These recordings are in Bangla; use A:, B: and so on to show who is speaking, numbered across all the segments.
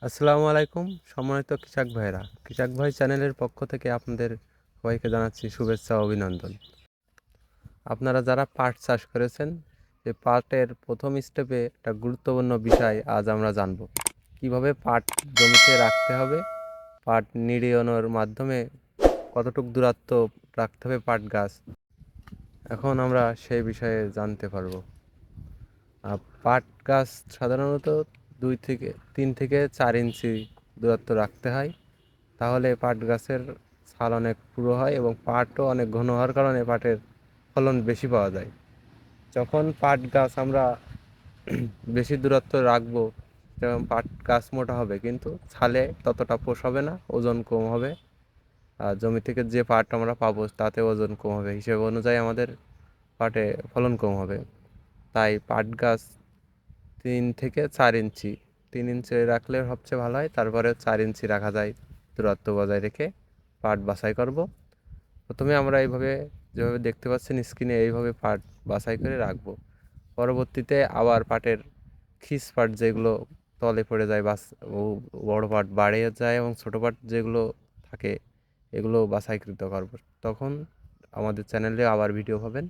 A: আসসালামু আলাইকুম সম্মানিত কৃষক ভাইরা। কৃষক ভাই চ্যানেলের পক্ষ থেকে আপনাদের সবাইকে জানাচ্ছি শুভেচ্ছা ও অভিনন্দন। আপনারা যারা পাট চাষ করেছেন, এই পাটের প্রথম স্টেপে একটা গুরুত্বপূর্ণ বিষয় আজ আমরা জানব। কিভাবে পাট জমিতে রাখতে হবে, পাট নিড়ানোর মাধ্যমে কতটুকু দূরত্ব রাখতে হবে পাট গাছ, এখন আমরা সেই বিষয়ে জানতে পারবো। পাট গাছ সাধারণত 2 থেকে 3 থেকে 4 ইঞ্চি দূরত্ব রাখতে হয়, তাহলে পাট গাছের ছাল অনেক পুরো হয় এবং পাটও অনেক ঘন হওয়ার কারণে পাটের ফলন বেশি পাওয়া যায়। যখন পাট গাছ আমরা বেশি দূরত্ব রাখবো, যেমন পাট গাছ মোটা হবে কিন্তু ছালে ততটা পোষাবে না, ওজন কম হবে। আর জমি থেকে যে পাট আমরা পাবো তাতে ওজন কম হবে, হিসেব অনুযায়ী আমাদের পাটে ফলন কম হবে। তাই পাট গাছ 3 থেকে 4 ইঞ্চি, 3 ইঞ্চি রাখলে সবচেয়ে ভালো হয়। তারপরে 4 ইঞ্চি রাখা যায় দূরত্ব বজায় রেখে পাট বাছাই করব। প্রথমে আমরা এইভাবে, যেভাবে দেখতে পাচ্ছেন স্ক্রিনে, এইভাবে পাট বাছাই করে রাখবো। পরবর্তীতে আবার পাটের খিস পাট যেগুলো তলে পড়ে যায়, ও বড় পাট বাড়ে যায় এবং ছোটো পাট যেগুলো থাকে এগুলো বাছাইকৃত করব। তখন আমাদের চ্যানেলে আবার ভিডিও পাবেন।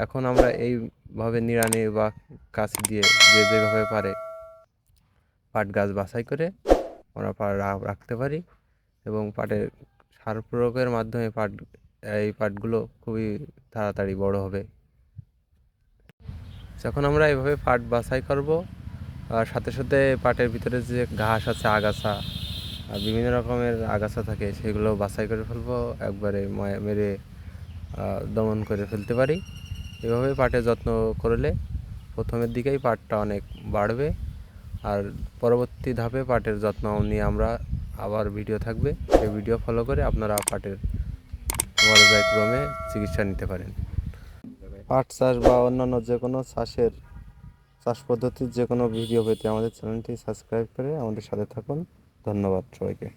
A: এখন আমরা এইভাবে নিড়ানি বা কাঁচি দিয়ে যে যেভাবে পারে পাট গাছ বাছাই করে আমরা রাখতে পারি এবং পাটের সার প্রয়োগের মাধ্যমে এই পাটগুলো খুবই তাড়াতাড়ি বড় হবে। যখন আমরা এইভাবে পাট বাছাই করব, আর সাথে সাথে পাটের ভিতরে যে ঘাস আছে, আগাছা, আর বিভিন্ন রকমের আগাছা থাকে, সেগুলো বাছাই করে ফেলবো, একবারে মেরে দমন করে ফেলতে পারি। এভাবে পাটের যত্ন করলে প্রথমের দিকেই পাটটা অনেক বাড়বে। আর পরবর্তী ধাপে পাটের যত্ন নিয়ে আমরা আবার ভিডিও থাকবে, সেই ভিডিও ফলো করে আপনারা পাটের পর্যায়ক্রমে চিকিৎসা নিতে পারেন। পাট চাষ বা অন্যান্য যে কোনো চাষ পদ্ধতির যে কোনো ভিডিও পেতে আমাদের চ্যানেলটি সাবস্ক্রাইব করে আমাদের সাথে থাকুন। ধন্যবাদ সবাইকে।